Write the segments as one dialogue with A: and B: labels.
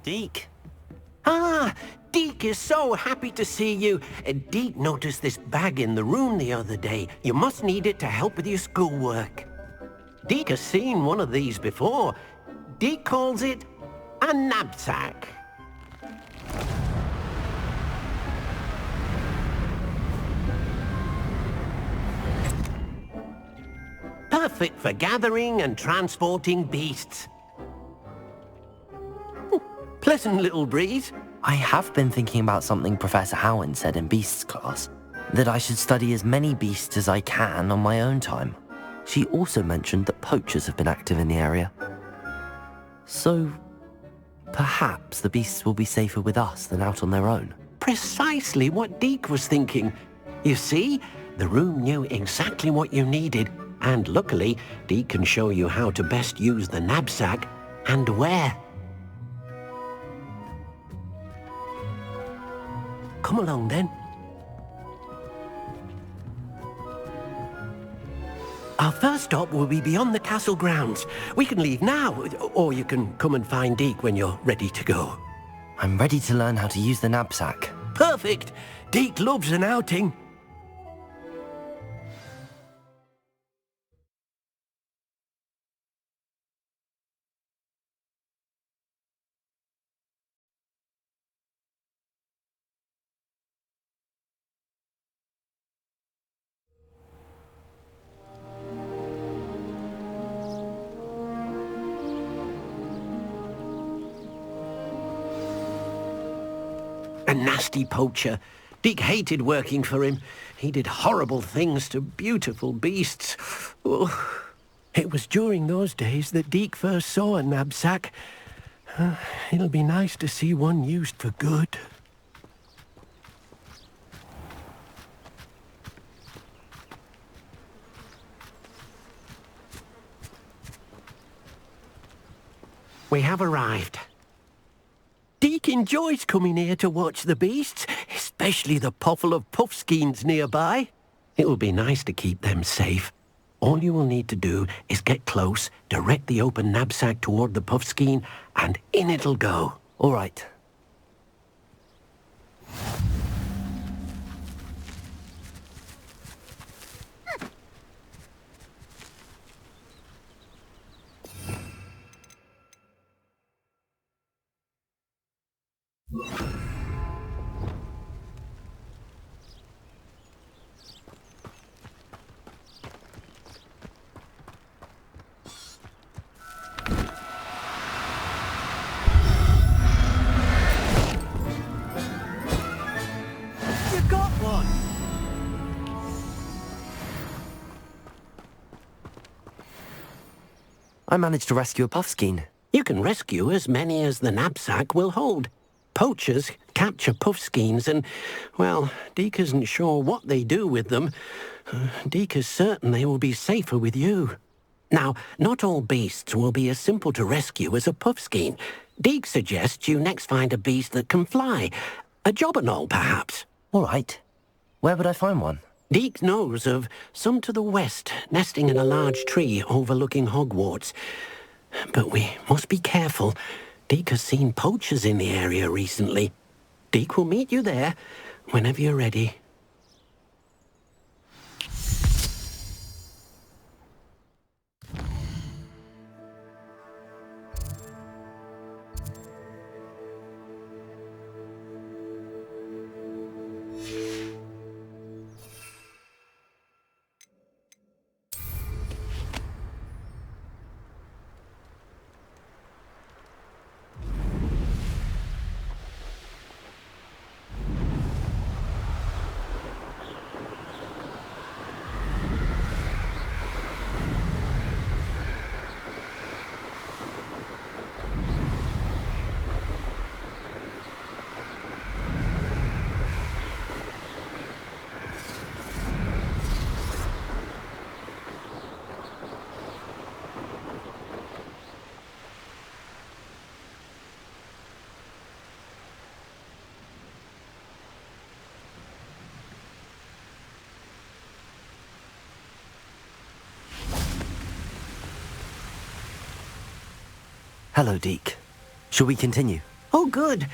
A: Deke.
B: Ah, Deke is so happy to see you. Deke noticed this bag in the room the other day. You must need it to help with your schoolwork. Deke has seen one of these before. Deke calls it a knapsack. Perfect for gathering and transporting beasts. Pleasant little breeze.
C: I have been thinking about something Professor Howin said in Beasts class, that I should study as many beasts as I can on my own time. She also mentioned that poachers have been active in the area. So, perhaps the beasts will be safer with us than out on their own.
B: Precisely what Deke was thinking. You see, the room knew exactly what you needed, and luckily, Deke can show you how to best use the knapsack and where. Come along then. Our first stop will be beyond the castle grounds. We can leave now, or you can come and find Deke when you're ready to go.
C: I'm ready to learn how to use the knapsack.
B: Perfect! Deke loves an outing. A nasty poacher. Deke hated working for him. He did horrible things to beautiful beasts. Oh. It was during those days that Deke first saw a knapsack. It'll be nice to see one used for good. We have arrived. Deke enjoys coming here to watch the beasts, especially the puffle of puffskeins nearby. It will be nice to keep them safe. All you will need to do is get close, direct the open knapsack toward the puffskein, and in it'll go.
C: All right.
B: You got one!
C: I managed to rescue a puffskein.
B: You can rescue as many as the knapsack will hold. Poachers capture puffskeins and, well, Deke isn't sure what they do with them. Deke is certain they will be safer with you. Now, not all beasts will be as simple to rescue as a puffskein. Deke suggests you next find a beast that can fly. A jobberknoll, perhaps.
C: All right. Where would I find one?
B: Deke knows of some to the west, nesting in a large tree overlooking Hogwarts. But we must be careful. Deke has seen poachers in the area recently. Deke will meet you there whenever you're ready.
C: Hello, Deke. Shall we continue?
B: Oh, good.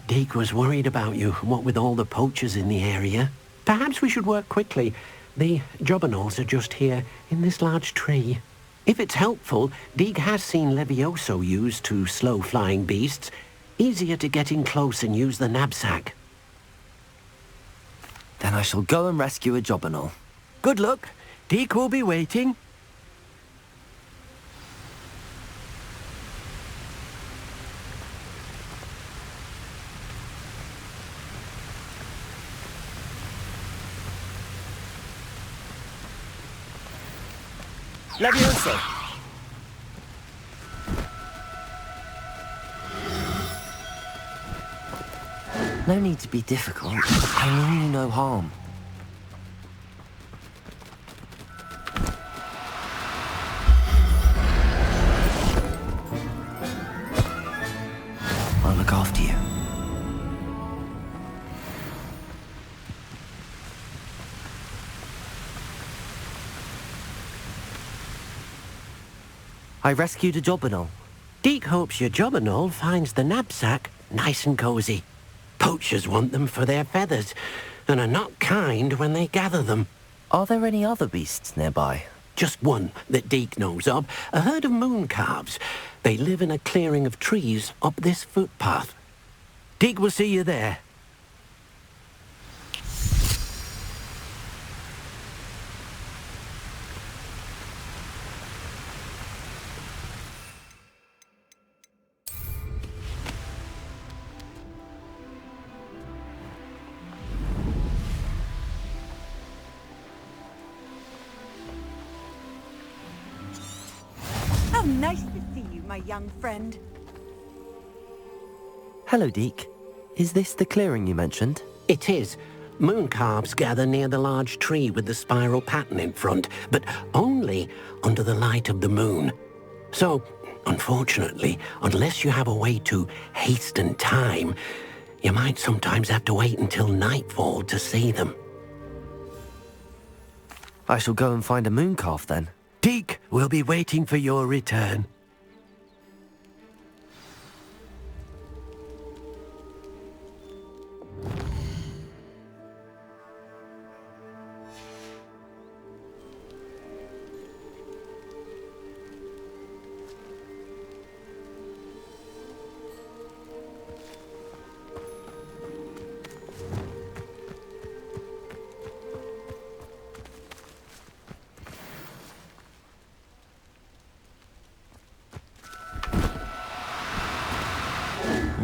B: Deke was worried about you, what with all the poachers in the area. Perhaps we should work quickly. The jobberknolls are just here, in this large tree. If it's helpful, Deke has seen Levioso used to slow flying beasts. Easier to get in close and use the knapsack.
C: Then I shall go and rescue a jobberknoll.
B: Good luck. Deke will be waiting.
C: Levioso! No need to be difficult. I mean you no harm. I'll look after you. I rescued a jobberknoll.
B: Deke hopes your jobberknoll finds the knapsack nice and cozy. Poachers want them for their feathers, and are not kind when they gather them.
C: Are there any other beasts nearby?
B: Just one that Deke knows of, a herd of moon calves. They live in a clearing of trees up this footpath. Deke will see you there.
A: How nice to see you, my young friend.
C: Hello, Deke. Is this the clearing you mentioned?
B: It is. Moon calves gather near the large tree with the spiral pattern in front, but only under the light of the moon. So, unfortunately, unless you have a way to hasten time, you might sometimes have to wait until nightfall to see them.
C: I shall go and find a moon calf then.
B: Deke will be waiting for your return.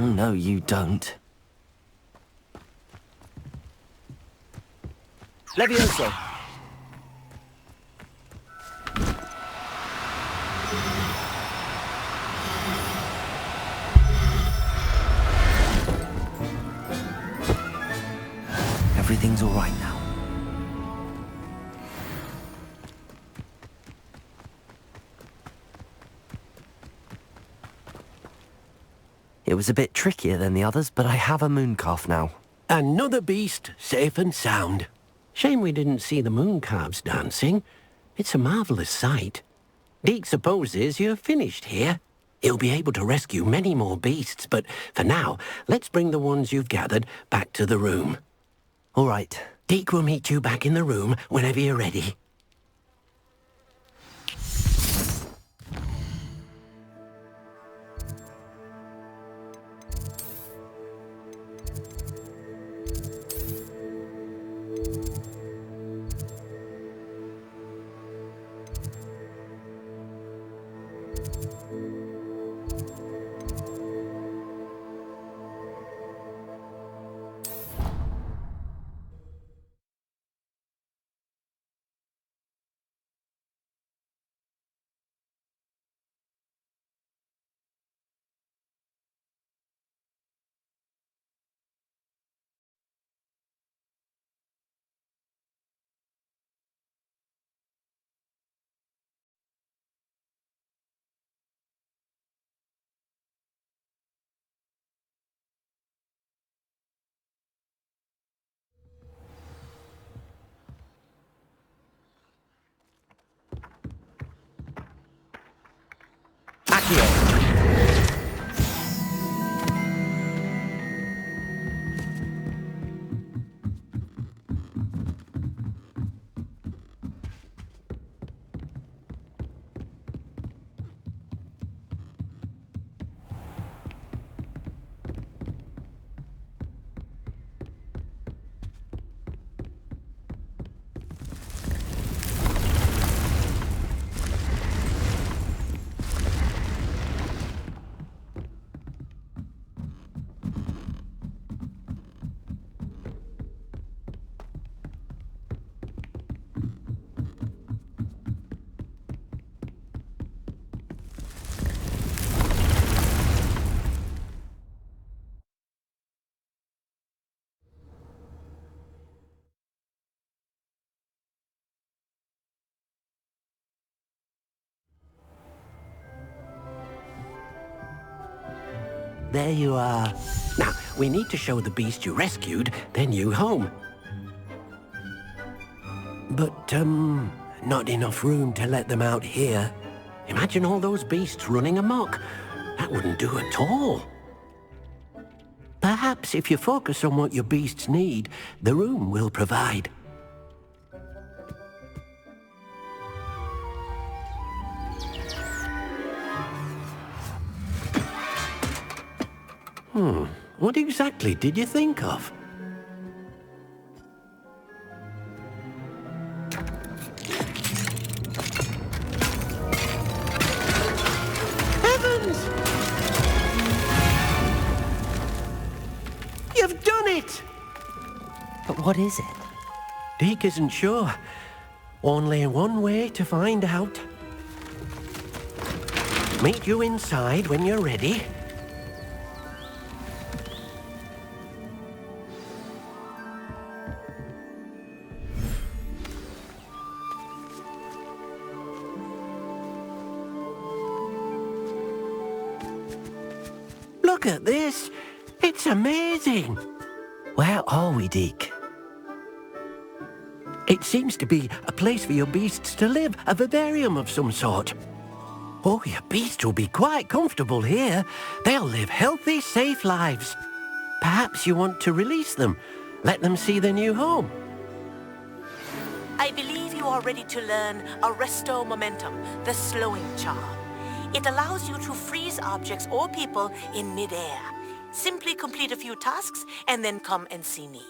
C: Oh, no, you don't. Levioso! Everything's all right now. It was a bit trickier than the others, but I have a moon calf now.
B: Another beast, safe and sound. Shame we didn't see the moon calves dancing. It's a marvellous sight. Deke supposes you're finished here. He'll be able to rescue many more beasts, but for now, let's bring the ones you've gathered back to the room.
C: All right.
B: Deke will meet you back in the room whenever you're ready. There you are. Now, we need to show the beast you rescued their new home. But, not enough room to let them out here. Imagine all those beasts running amok. That wouldn't do at all. Perhaps if you focus on what your beasts need, the room will provide. What exactly did you think of? Heavens! You've done it!
C: But what is it?
B: Deke isn't sure. Only one way to find out. Meet you inside when you're ready. Look at this. It's amazing.
C: Where are we, Deke?
B: It seems to be a place for your beasts to live, a vivarium of some sort. Oh, your beasts will be quite comfortable here. They'll live healthy, safe lives. Perhaps you want to release them. Let them see their new home.
D: I believe you are ready to learn Arresto Momentum, the slowing charm. It allows you to freeze objects or people in midair. Simply complete a few tasks and then come and see me.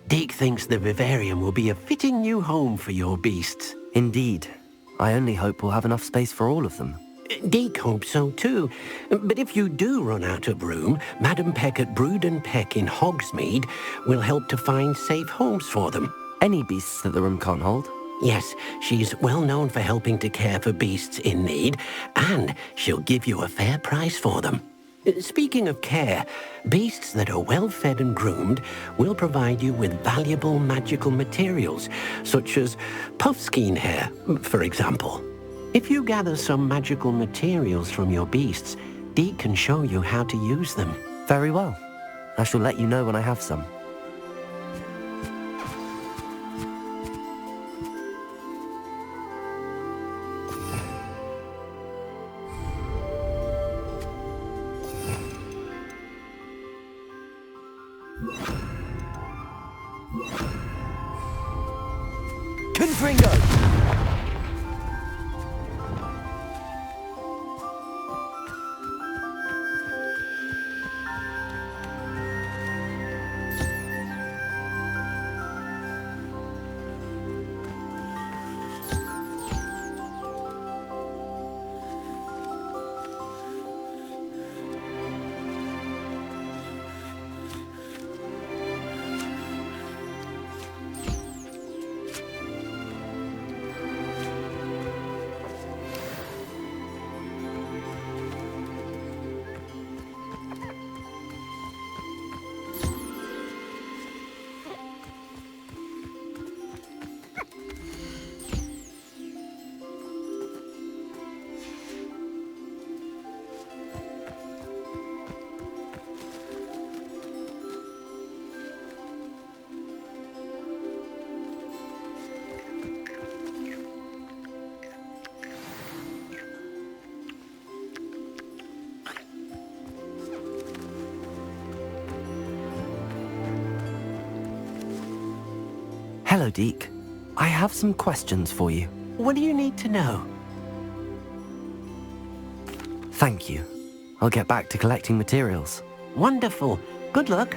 B: Deke thinks the vivarium will be a fitting new home for your beasts.
C: Indeed. I only hope we'll have enough space for all of them.
B: Deke hopes so too. But if you do run out of room, Madam Peck at Brood and Peck in Hogsmeade will help to find safe homes for them.
C: Any beasts that the room can't hold?
B: Yes, she's well known for helping to care for beasts in need, and she'll give you a fair price for them. Speaking of care, beasts that are well fed and groomed will provide you with valuable magical materials, such as puffskein hair, for example. If you gather some magical materials from your beasts, Deke can show you how to use them.
C: Very well. I shall let you know when I have some.
B: Confringo!
C: Hello, Deke. I have some questions for you.
B: What do you need to know?
C: Thank you. I'll get back to collecting materials.
B: Wonderful. Good luck.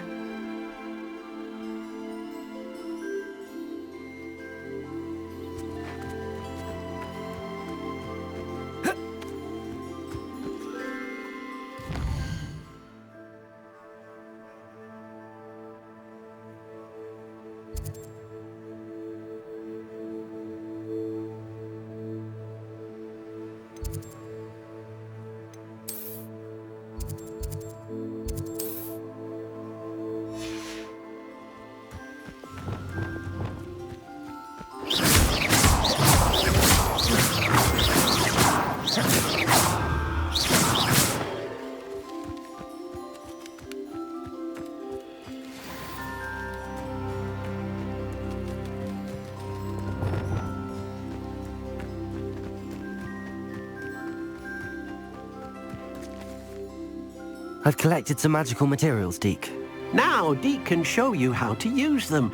C: I've collected some magical materials, Deke.
B: Now, Deke can show you how to use them.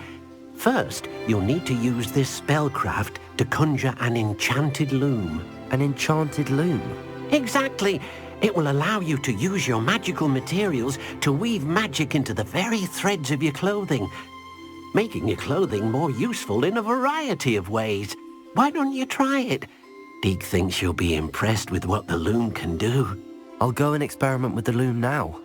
B: First, you'll need to use this spellcraft to conjure an enchanted loom.
C: An enchanted loom?
B: Exactly. It will allow you to use your magical materials to weave magic into the very threads of your clothing, making your clothing more useful in a variety of ways. Why don't you try it? Deke thinks you'll be impressed with what the loom can do.
C: I'll go and experiment with the loom now.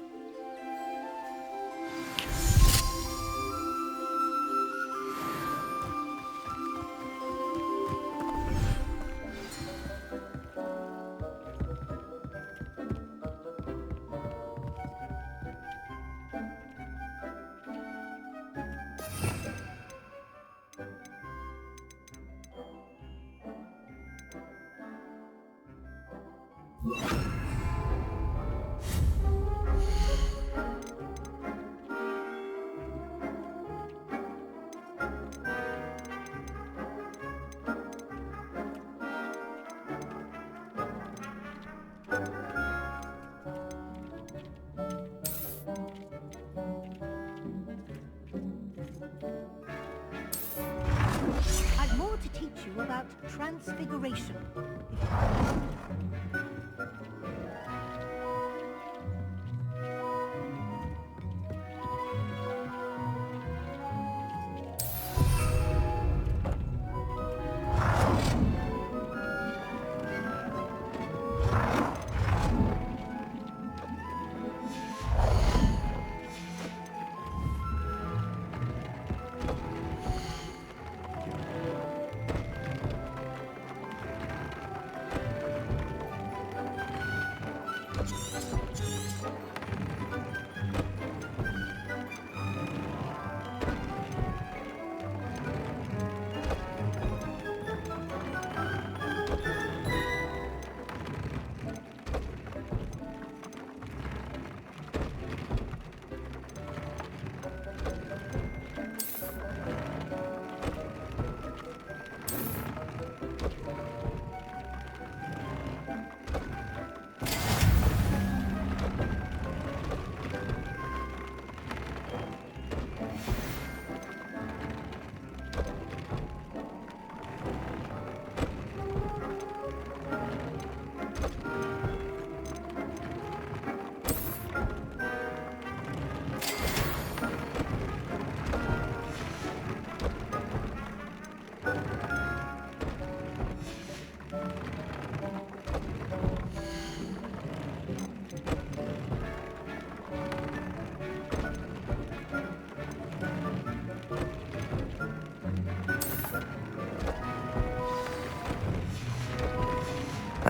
E: I've more to teach you about transfiguration.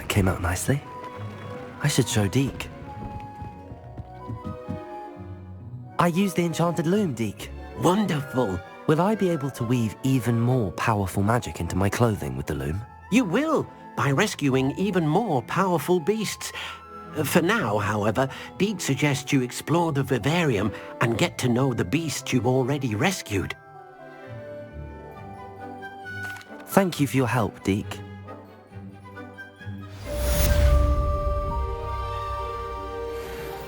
C: Came out nicely. I should show Deke. I used the enchanted loom, Deke.
B: Wonderful.
C: Will I be able to weave even more powerful magic into my clothing with the loom?
B: You will, by rescuing even more powerful beasts. For now, however, Deke suggests you explore the vivarium and get to know the beasts you've already rescued.
C: Thank you for your help, Deke.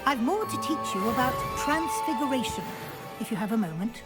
E: I've more to teach you about transfiguration, if you have a moment.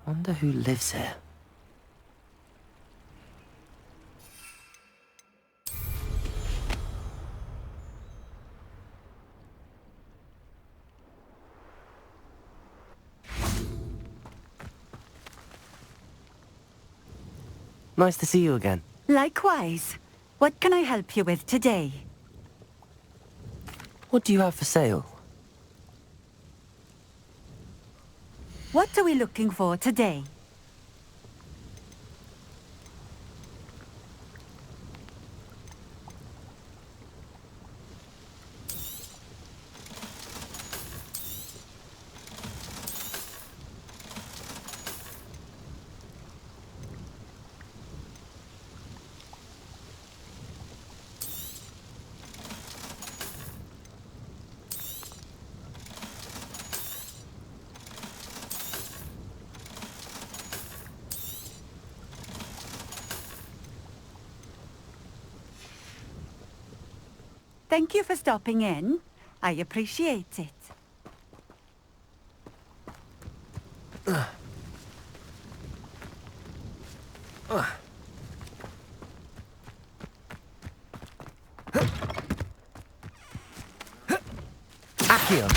C: Wonder who lives here. Nice to see you again.
A: Likewise. What can I help you with today?
C: What do you have for sale?
A: What are we looking for today? Thank you for stopping in. I appreciate it.
C: Accio!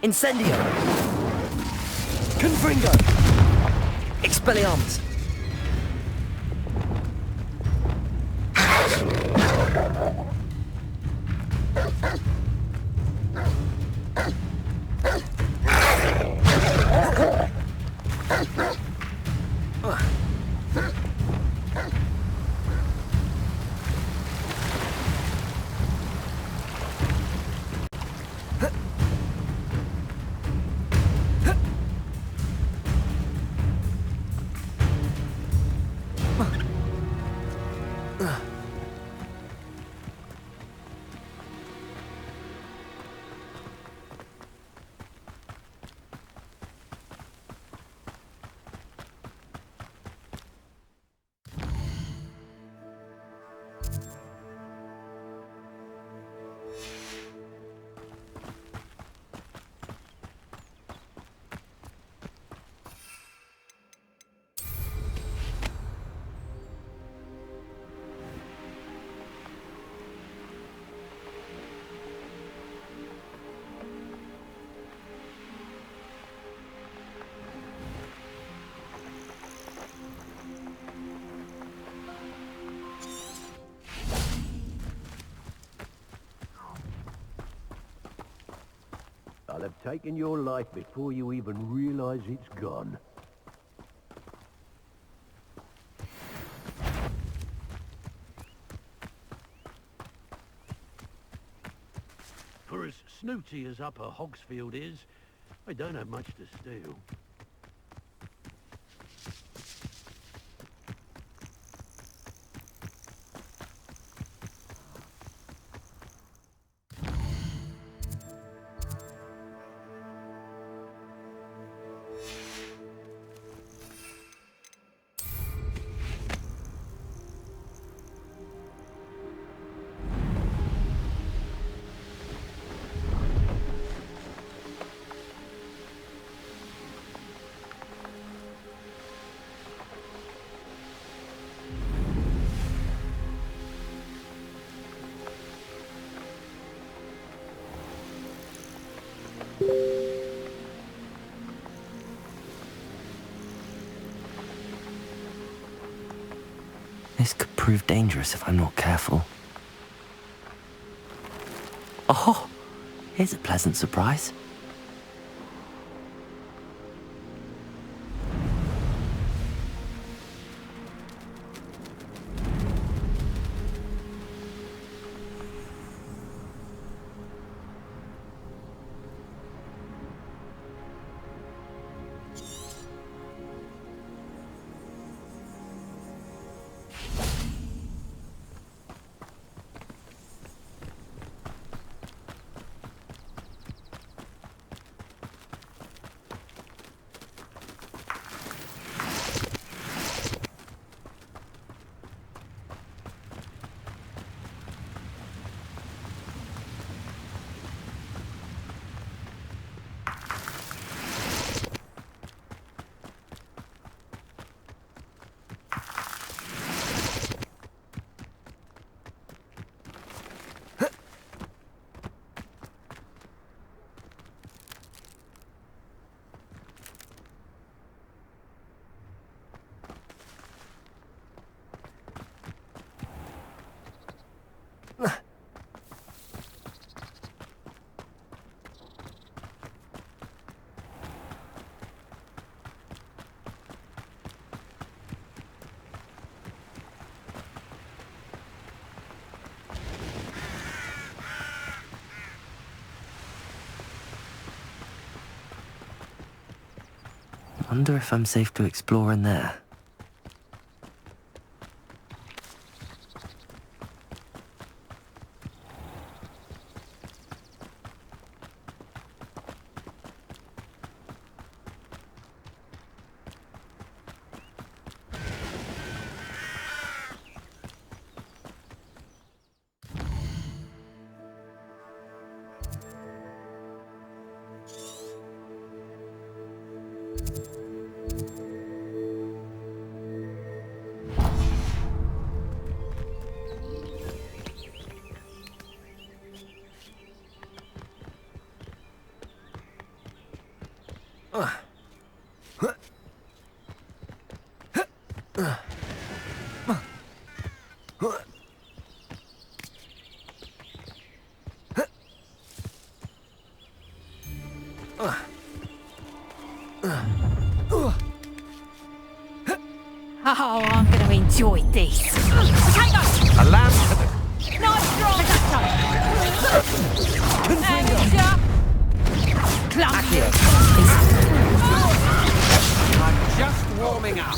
C: Incendio! Confringo! Expelliarmus!
F: have taken your life before you even realize it's gone.
B: For as snooty as Upper Hogsfield is, I don't have much to steal.
C: This could prove dangerous if I'm not careful. Oh, here's a pleasant surprise. Wonder if I'm safe to explore in there.
E: Oh, I'm going to enjoy this.
A: Potatoes!
B: A lamb to the...
A: Nice strong potato! Clumsy!
B: I'm just warming up.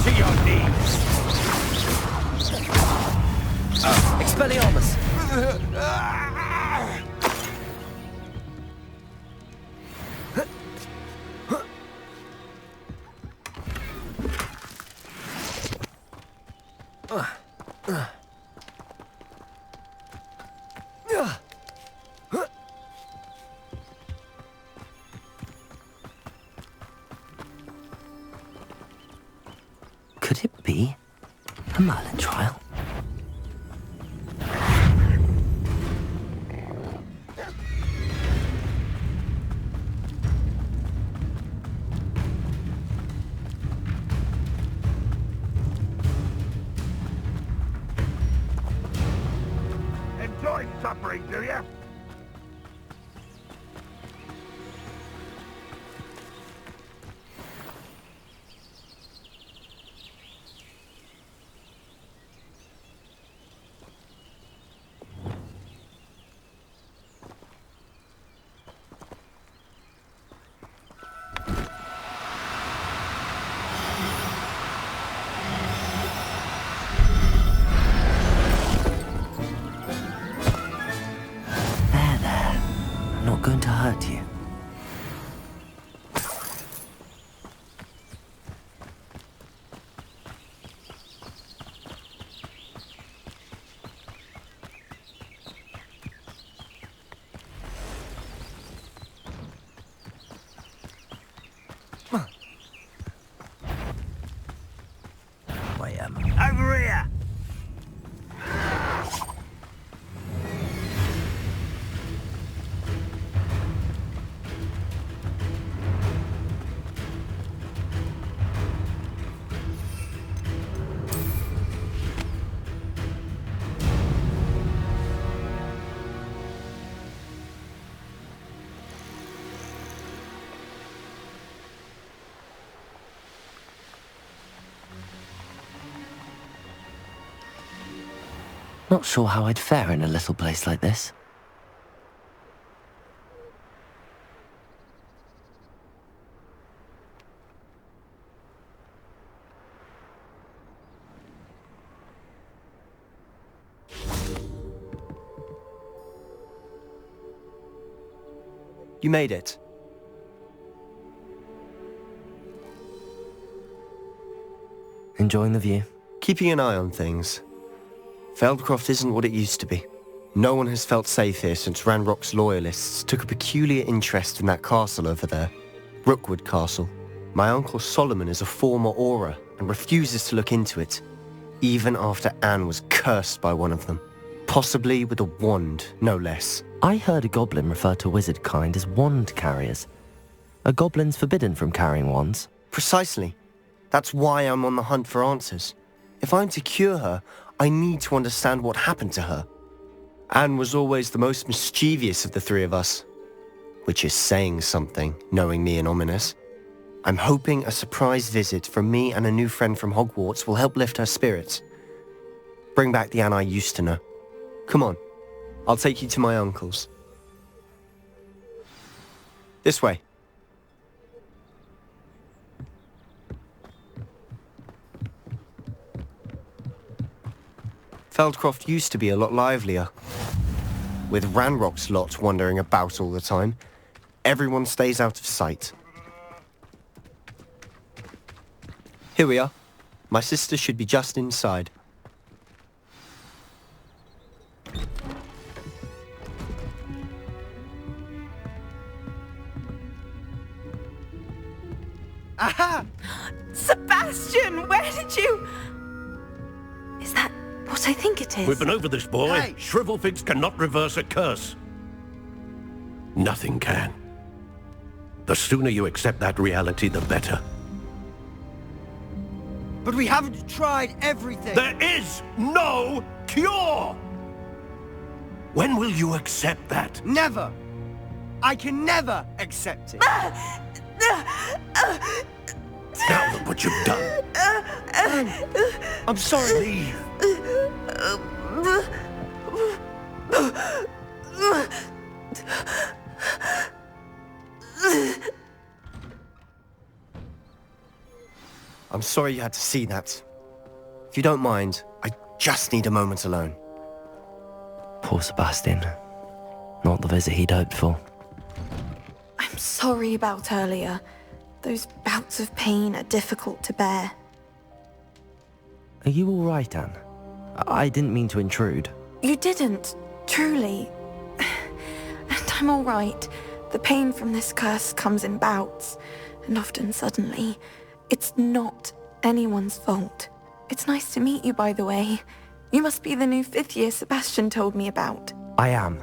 B: To your knees.
C: Expelliarmus! Could it be a Merlin trial?
F: me, do you?
C: I'm not going to hurt you.
F: Over here!
C: Not sure how I'd fare in a little place like this.
G: You made it.
C: Enjoying the view?
G: Keeping an eye on things. Feldcroft isn't what it used to be. No one has felt safe here since Ranrock's loyalists took a peculiar interest in that castle over there. Rookwood Castle. My uncle Solomon is a former Auror and refuses to look into it, even after Anne was cursed by one of them. Possibly with a wand, no less.
C: I heard a goblin refer to wizard kind as wand carriers. Are goblins forbidden from carrying wands?
G: Precisely. That's why I'm on the hunt for answers. If I'm to cure her, I need to understand what happened to her. Anne was always the most mischievous of the three of us. Which is saying something, knowing me and Ominous. I'm hoping a surprise visit from me and a new friend from Hogwarts will help lift her spirits. Bring back the Anne I used to know. Come on, I'll take you to my uncle's. This way. Feldcroft used to be a lot livelier. With Ranrock's lot wandering about all the time, everyone stays out of sight. Here we are. My sister should be just inside.
A: Aha! Sebastian, where did you... Is that what I think it is?
F: We've been over this, boy.
A: Hey!
F: Shrivelfigs cannot reverse a curse. Nothing can. The sooner you accept that reality, the better.
H: But we haven't tried everything.
F: There is no cure! When will you accept that?
H: Never. I can never accept it.
F: Now look what you've done.
H: I'm sorry.
F: Leave.
G: I'm sorry you had to see that. If you don't mind, I just need a moment alone.
C: Poor Sebastian. Not the visit he'd hoped for.
I: I'm sorry about earlier. Those bouts of pain are difficult to bear.
C: Are you all right, Anne? I didn't mean to intrude.
I: You didn't, truly. And I'm all right. The pain from this curse comes in bouts, and often suddenly. It's not anyone's fault. It's nice to meet you, by the way. You must be the new 5th year Sebastian told me about.
C: I am.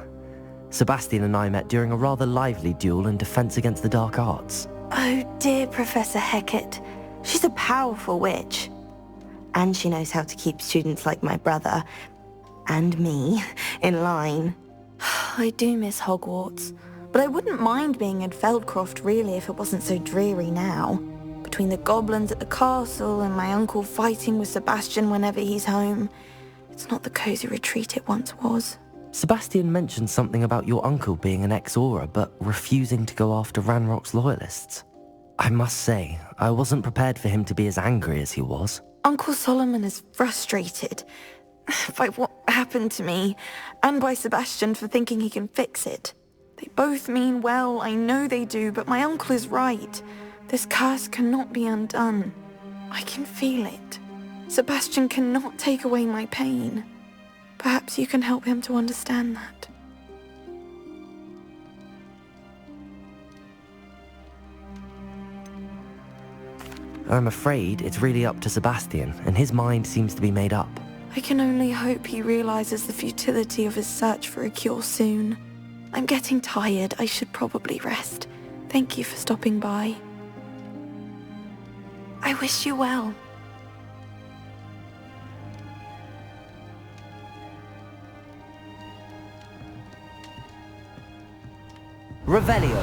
C: Sebastian and I met during a rather lively duel in defense against the dark arts.
I: Oh dear, Professor Hecat. She's a powerful witch. And she knows how to keep students like my brother, and me, in line. I do miss Hogwarts, but I wouldn't mind being in Feldcroft really if it wasn't so dreary now. Between the goblins at the castle and my uncle fighting with Sebastian whenever he's home, it's not the cosy retreat it once was.
C: Sebastian mentioned something about your uncle being an ex-Auror, but refusing to go after Ranrock's loyalists. I must say, I wasn't prepared for him to be as angry as he was.
I: Uncle Solomon is frustrated by what happened to me, and by Sebastian for thinking he can fix it. They both mean well, I know they do, but my uncle is right. This curse cannot be undone. I can feel it. Sebastian cannot take away my pain. Perhaps you can help him to understand that.
C: I'm afraid it's really up to Sebastian, and his mind seems to be made up.
I: I can only hope he realizes the futility of his search for a cure soon. I'm getting tired. I should probably rest. Thank you for stopping by. I wish you well.
C: Revelio.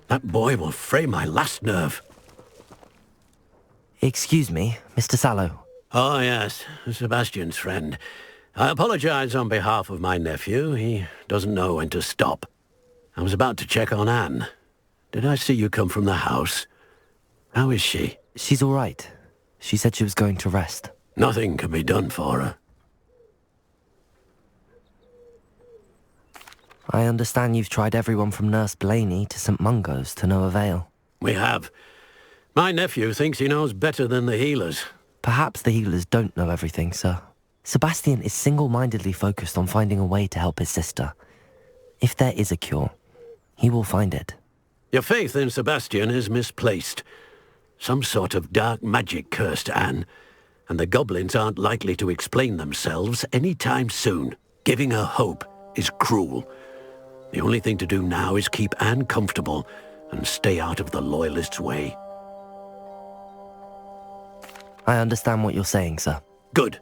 F: That boy will fray my last nerve.
C: Excuse me, Mr. Sallow.
F: Oh, yes, Sebastian's friend. I apologize on behalf of my nephew. He doesn't know when to stop. I was about to check on Anne. Did I see you come from the house? How is she?
C: She's all right. She said she was going to rest.
F: Nothing can be done for her.
C: I understand you've tried everyone from Nurse Blaney to St. Mungo's to no avail.
F: We have. My nephew thinks he knows better than the healers.
C: Perhaps the healers don't know everything, sir. Sebastian is single-mindedly focused on finding a way to help his sister. If there is a cure, he will find it.
F: Your faith in Sebastian is misplaced. Some sort of dark magic cursed Anne, and the goblins aren't likely to explain themselves any time soon. Giving her hope is cruel. The only thing to do now is keep Anne comfortable and stay out of the Loyalists' way.
C: I understand what you're saying, sir.
F: Good.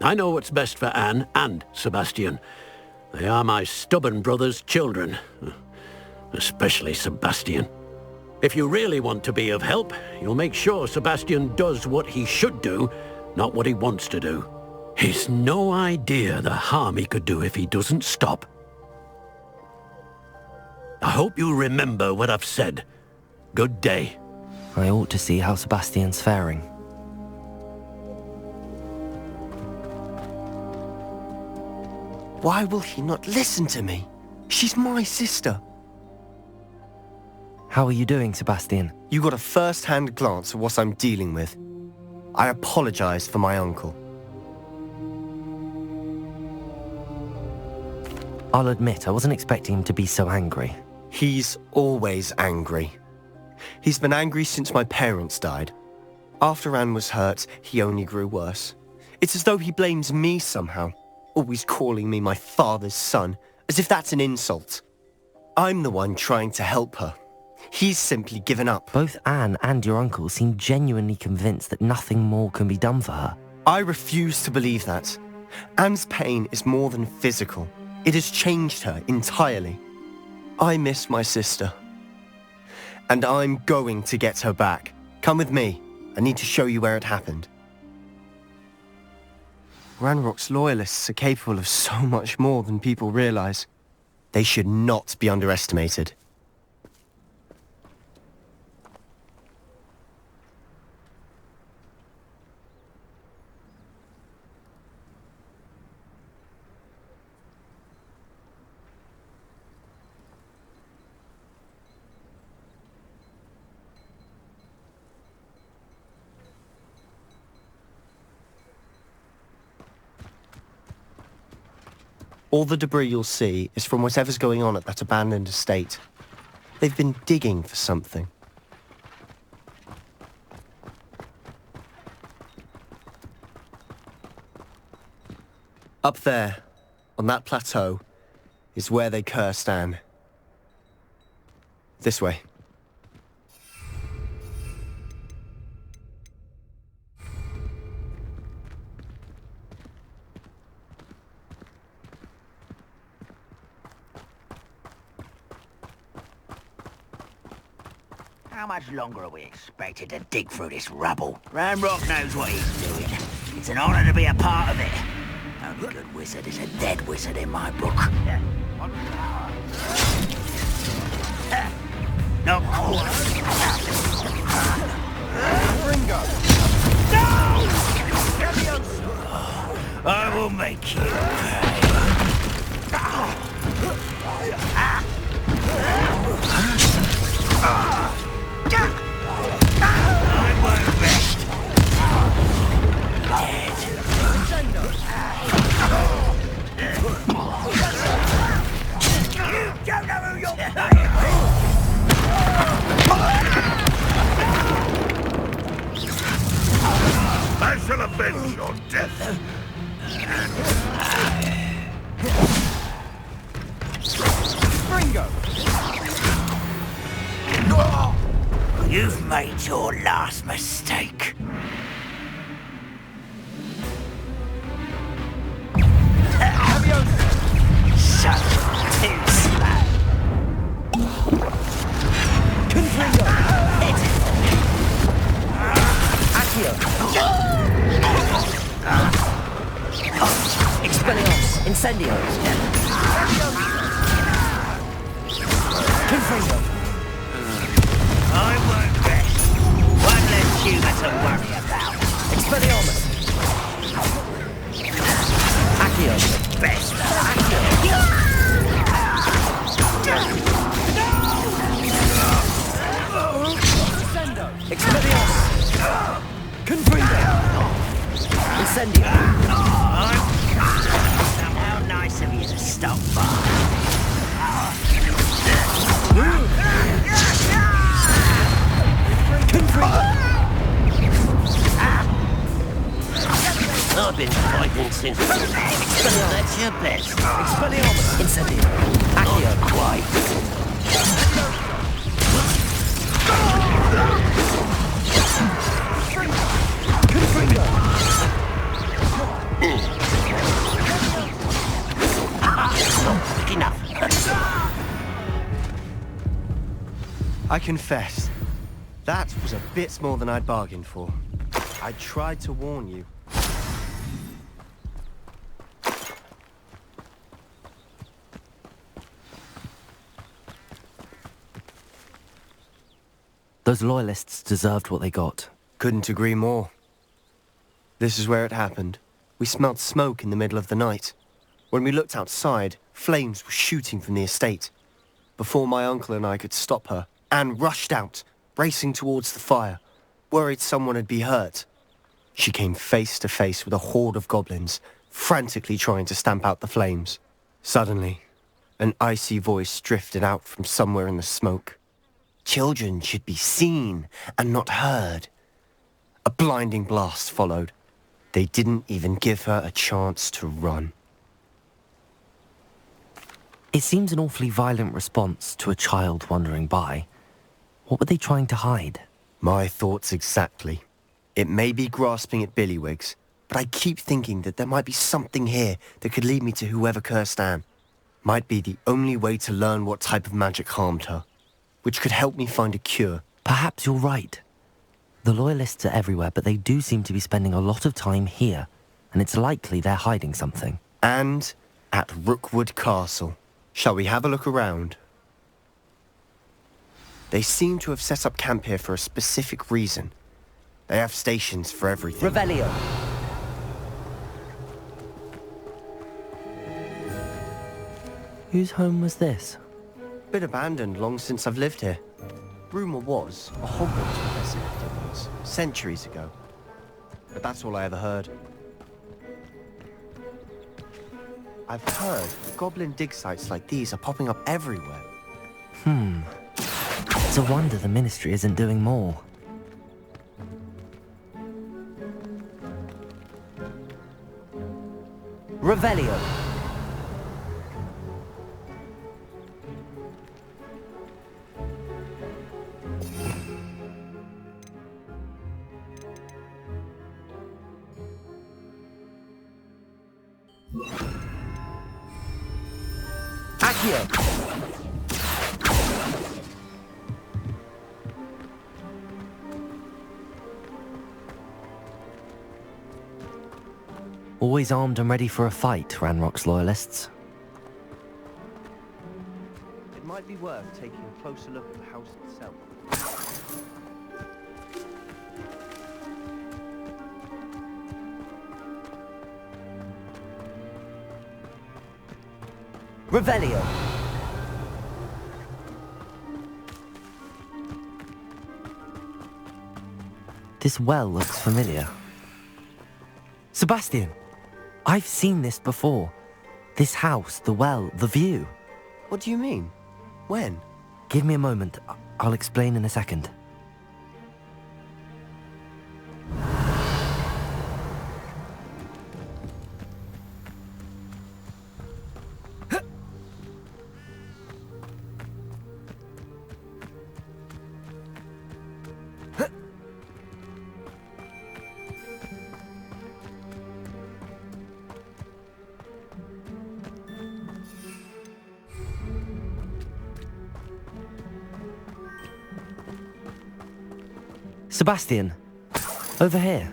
F: I know what's best for Anne and Sebastian. They are my stubborn brother's children. Especially Sebastian. If you really want to be of help, you'll make sure Sebastian does what he should do, not what he wants to do. He's no idea the harm he could do if he doesn't stop. I hope you remember what I've said. Good day.
C: I ought to see how Sebastian's faring.
G: Why will he not listen to me? She's my sister.
C: How are you doing, Sebastian?
G: You got a first-hand glance at what I'm dealing with. I apologize for my uncle.
C: I'll admit, I wasn't expecting him to be so angry.
G: He's always angry. He's been angry since my parents died. After Anne was hurt, he only grew worse. It's as though he blames me somehow, always calling me my father's son, as if that's an insult. I'm the one trying to help her. He's simply given up.
C: Both Anne and your uncle seem genuinely convinced that nothing more can be done for her.
G: I refuse to believe that. Anne's pain is more than physical. It has changed her entirely. I miss my sister. And I'm going to get her back. Come with me. I need to show you where it happened. Ranrock's loyalists are capable of so much more than people realize. They should not be underestimated. All the debris you'll see is from whatever's going on at that abandoned estate. They've been digging for something. Up there, on that plateau, is where they cursed Anne. This way.
J: How much longer are we expected to dig through this rubble? Ramrock knows what he's doing. It's an honor to be a part of it. Only good wizard is a dead wizard in my book. No!
H: Ringo!
J: No! I will make you pay. I won't rest. Dead. You don't know who you're playing with. I shall avenge your death.
H: Ringo!
J: You've made your last mistake. So too slow.
C: Confringo! Hit! Accio! Expelliarmus! Incendio! Confringo!
J: I won't rest. One less human to worry about.
C: Expelliarmus! Accio!
J: Best.
C: Expelliarmus! Confringo! Incendio!
J: How nice of you to stop by.
B: I've been fighting since... That's your best.
C: Expelliarmus! Incendio! Accio!
B: Quite.
C: Confringo!
B: Enough.
G: I confess, that was a bit more than I'd bargained for. I tried to warn you.
C: Those loyalists deserved what they got.
G: Couldn't agree more. This is where it happened. We smelled smoke in the middle of the night. When we looked outside, flames were shooting from the estate. Before my uncle and I could stop her, Anne rushed out, racing towards the fire, worried someone had been hurt. She came face to face with a horde of goblins, frantically trying to stamp out the flames. Suddenly, an icy voice drifted out from somewhere in the smoke. Children should be seen and not heard. A blinding blast followed. They didn't even give her a chance to run.
C: It seems an awfully violent response to a child wandering by. What were they trying to hide?
G: My thoughts exactly. It may be grasping at Billywigs, but I keep thinking that there might be something here that could lead me to whoever cursed Anne. Might be the only way to learn what type of magic harmed her, which could help me find a cure.
C: Perhaps you're right. The loyalists are everywhere, but they do seem to be spending a lot of time here, and it's likely they're hiding something.
G: And at Rookwood Castle. Shall we have a look around? They seem to have set up camp here for a specific reason. They have stations for everything.
C: Revelio. Whose home was this?
G: Been abandoned long since I've lived here. Rumour was a Hogwarts professor lived here once, centuries ago. But that's all I ever heard. I've heard goblin dig sites like these are popping up everywhere.
C: It's a wonder the Ministry isn't doing more. Revelio. Accio. Always armed and ready for a fight, Ranrock's loyalists.
G: It might be worth taking a closer look at the house itself.
C: Revelio. This well looks familiar. Sebastian, I've seen this before. This house, the well, the view.
G: What do you mean? When?
C: Give me a moment. I'll explain in a second. Sebastian, over here.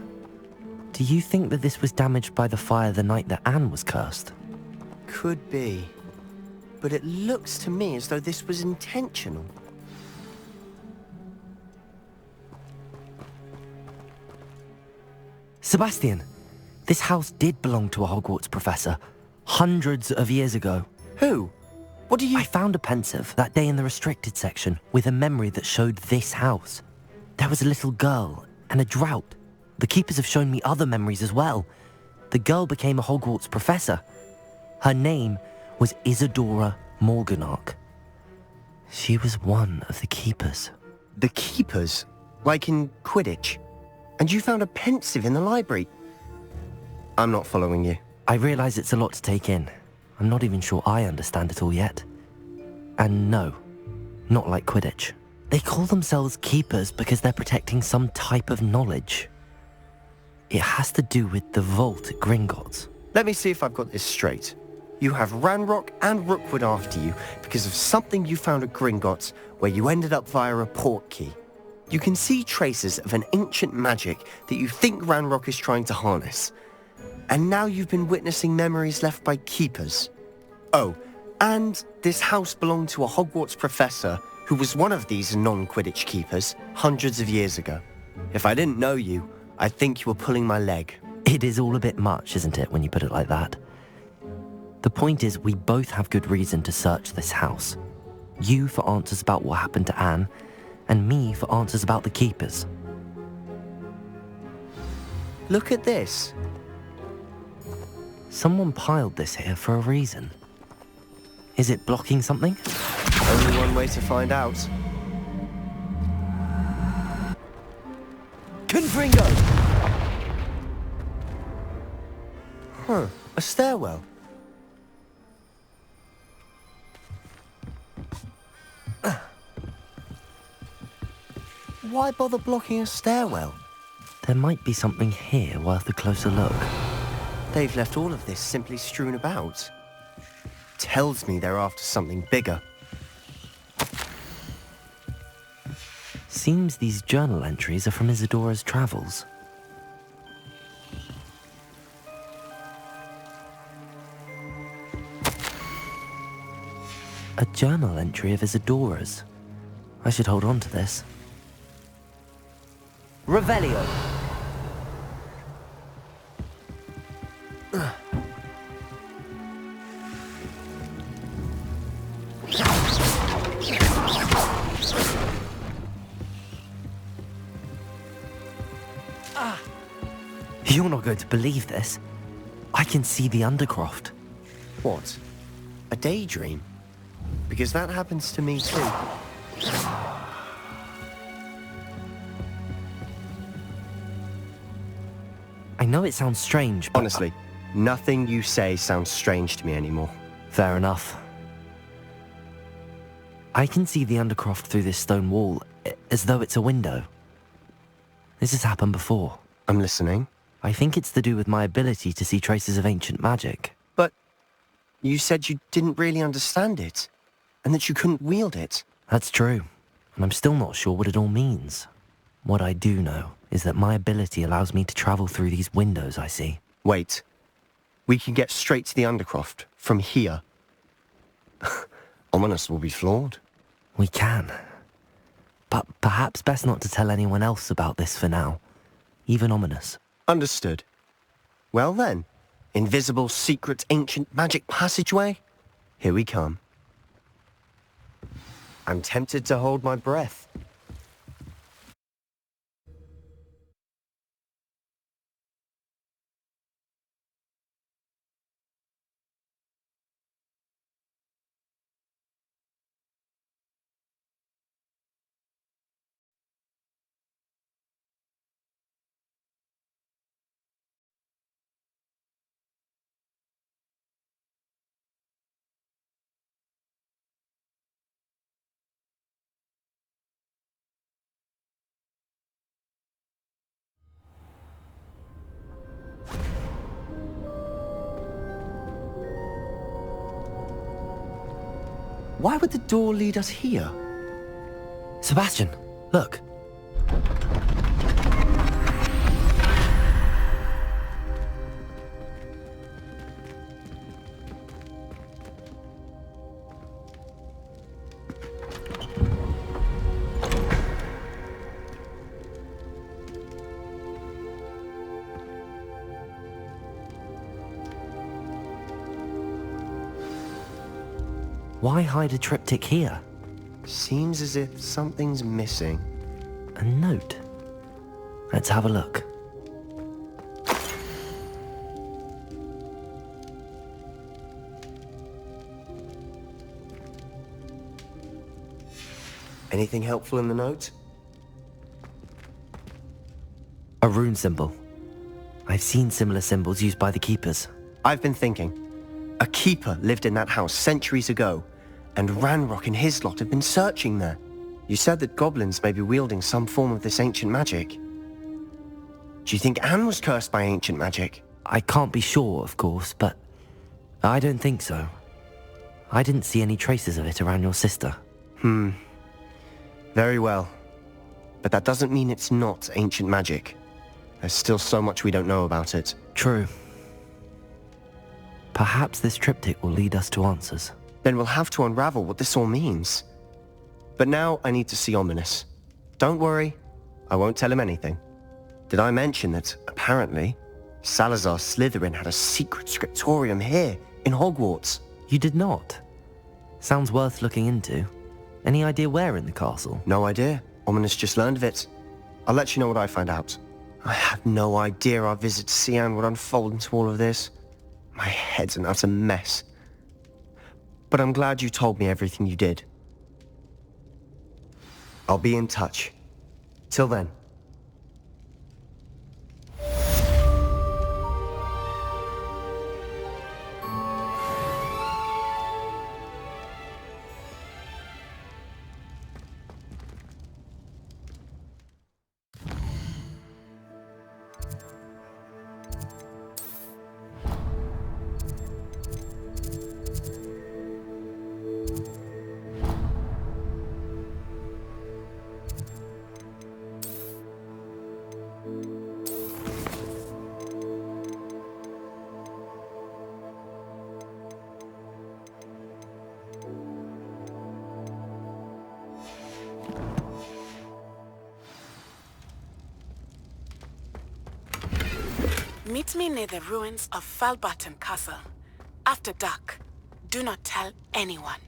C: Do you think that this was damaged by the fire the night that Anne was cursed?
G: Could be. But it looks to me as though this was intentional.
C: Sebastian, this house did belong to a Hogwarts professor, hundreds of years ago.
G: Who? What do you...
C: I found a pensive that day in the restricted section with a memory that showed this house. There was a little girl and a drought. The keepers have shown me other memories as well. The girl became a Hogwarts professor. Her name was Isadora Morganach. She was one of the keepers.
G: The keepers? Like in Quidditch? And you found a pensive in the library? I'm not following you.
C: I realize it's a lot to take in. I'm not even sure I understand it all yet. And no, not like Quidditch. They call themselves keepers because they're protecting some type of knowledge. It has to do with the vault at Gringotts.
G: Let me see if I've got this straight. You have Ranrock and Rookwood after you because of something you found at Gringotts where you ended up via a port key. You can see traces of an ancient magic that you think Ranrock is trying to harness. And now you've been witnessing memories left by keepers. Oh, and this house belonged to a Hogwarts professor who was one of these non-Quidditch keepers hundreds of years ago. If I didn't know you, I'd think you were pulling my leg.
C: It is all a bit much, isn't it, when you put it like that? The point is, we both have good reason to search this house. You for answers about what happened to Anne, and me for answers about the keepers.
G: Look at this.
C: Someone piled this here for a reason. Is it blocking something?
G: Only one way to find out.
C: Confringo!
G: Huh, a stairwell. Why bother blocking a stairwell?
C: There might be something here worth a closer look.
G: They've left all of this simply strewn about. Tells me they're after something bigger.
C: Seems these journal entries are from Isadora's travels. A journal entry of Isadora's. I should hold on to this. Revelio. You're not going to believe this. I can see the Undercroft.
G: What? A daydream? Because that happens to me too.
C: I know it sounds strange, but...
G: Honestly, Nothing you say sounds strange to me anymore.
C: Fair enough. I can see the Undercroft through this stone wall, as though it's a window. This has happened before.
G: I'm listening.
C: I think it's to do with my ability to see traces of ancient magic.
G: But you said you didn't really understand it, and that you couldn't wield it.
C: That's true, and I'm still not sure what it all means. What I do know is that my ability allows me to travel through these windows I see.
G: Wait. We can get straight to the Undercroft from here. Ominous will be floored.
C: We can. But perhaps best not to tell anyone else about this for now. Even Ominous.
G: Understood. Well then, invisible, secret, ancient magic passageway? Here we come. I'm tempted to hold my breath. Why would the door lead us here?
C: Sebastian, look. Why hide a triptych here?
G: Seems as if something's missing.
C: A note. Let's have a look.
G: Anything helpful in the note?
C: A rune symbol. I've seen similar symbols used by the keepers.
G: I've been thinking. A keeper lived in that house centuries ago, and Ranrock and his lot have been searching there. You said that goblins may be wielding some form of this ancient magic. Do you think Anne was cursed by ancient magic?
C: I can't be sure, of course, but I don't think so. I didn't see any traces of it around your sister.
G: Very well. But that doesn't mean it's not ancient magic. There's still so much we don't know about it.
C: True. Perhaps this triptych will lead us to answers.
G: Then we'll have to unravel what this all means. But now I need to see Ominous. Don't worry, I won't tell him anything. Did I mention that, apparently, Salazar Slytherin had a secret scriptorium here, in Hogwarts?
C: You did not? Sounds worth looking into. Any idea where in the castle?
G: No idea. Ominous just learned of it. I'll let you know what I find out. I had no idea our visit to Cian would unfold into all of this. My head's an utter mess. But I'm glad you told me everything you did. I'll be in touch. Till then.
D: Meet me near the ruins of Falbaton Castle. After dark. Do not tell anyone.